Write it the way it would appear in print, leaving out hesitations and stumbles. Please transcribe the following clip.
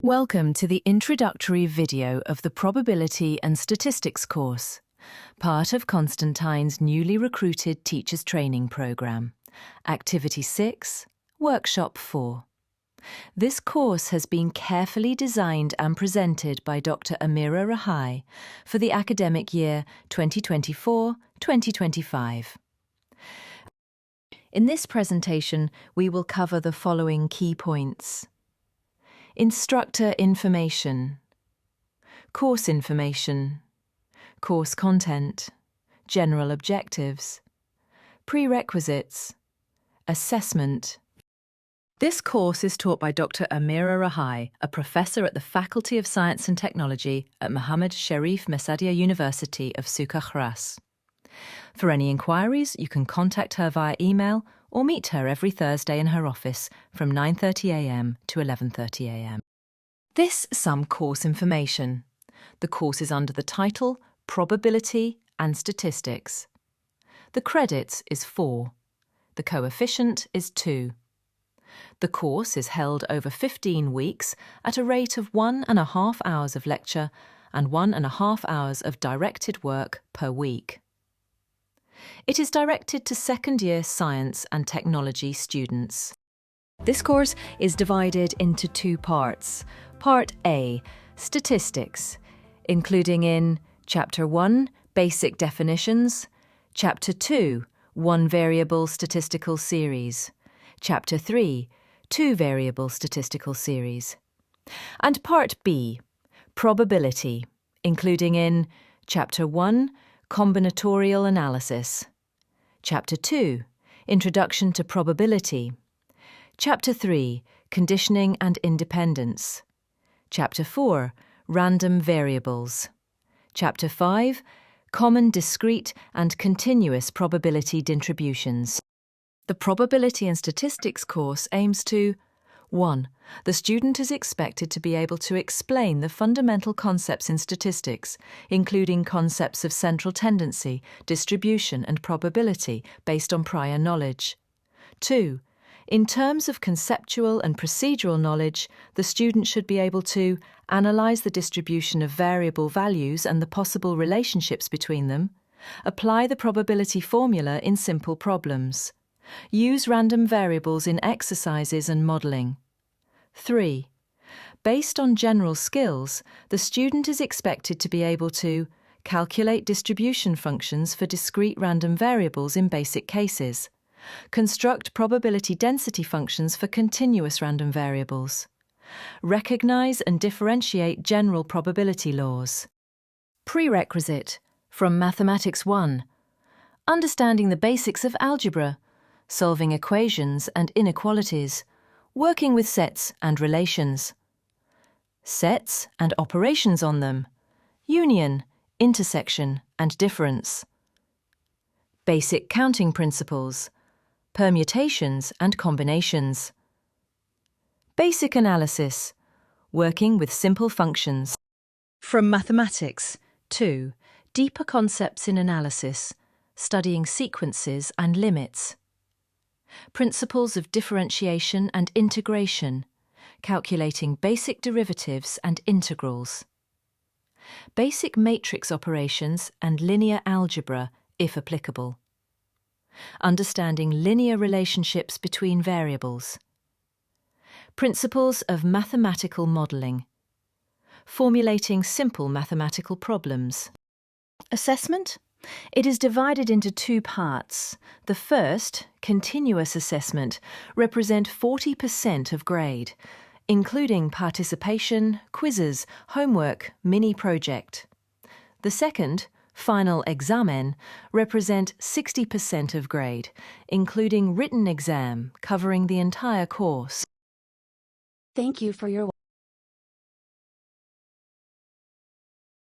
Welcome to the introductory video of the Probability and Statistics course, part of Constantine's newly recruited Teachers Training Programme, Activity 6, Workshop 4. This course has been carefully designed and presented by Dr. Amira RAHAI for the academic year 2024-2025. In this presentation, we will cover the following key points. Instructor information, course content, general objectives, prerequisites, assessment. This course is taught by Dr. Amira RAHAI, a professor at the Faculty of Science and Technology at Mohammed Sharif Mesadia University of Succa, Ras. For any inquiries, you can contact her via email or meet her every Thursday in her office from 9:30 a.m. to 11:30 a.m. This is some course information. The course is under the title Probability and Statistics. The credits is 4. The coefficient is 2. The course is held over 15 weeks at a rate of 1.5 hours of lecture and 1.5 hours of directed work per week. It is directed to second-year science and technology students. This course is divided into 2 parts. Part A, Statistics, including in Chapter 1, Basic Definitions, Chapter 2, One-Variable Statistical Series, Chapter 3, Two-Variable Statistical Series, and Part B, Probability, including in Chapter 1, Combinatorial Analysis, Chapter 2, Introduction to Probability, Chapter 3, Conditioning and Independence, Chapter 4, Random Variables, Chapter 5, Common Discrete and Continuous Probability Distributions. The Probability and Statistics course aims to 1. The student is expected to be able to explain the fundamental concepts in statistics, including concepts of central tendency, distribution, and probability based on prior knowledge. 2. In terms of conceptual and procedural knowledge, the student should be able to analyze the distribution of variable values and the possible relationships between them, apply the probability formula in simple problems, use random variables in exercises and modeling. 3. Based on general skills, the student is expected to be able to calculate distribution functions for discrete random variables in basic cases, construct probability density functions for continuous random variables, recognize and differentiate general probability laws. Prerequisite from Mathematics 1. Understanding the basics of algebra, solving equations and inequalities, working with sets and relations, sets and operations on them, union, intersection and difference, basic counting principles, permutations and combinations, basic analysis, working with simple functions. From Mathematics 2, deeper concepts in analysis, studying sequences and limits, principles of differentiation and integration, calculating basic derivatives and integrals, basic matrix operations and linear algebra, if applicable, understanding linear relationships between variables, principles of mathematical modelling, formulating simple mathematical problems. Assessment? It is divided into 2 parts. The first, continuous assessment, represent 40% of grade, including participation, quizzes, homework, mini-project. The second, final examen, represent 60% of grade, including written exam covering the entire course. Thank you for your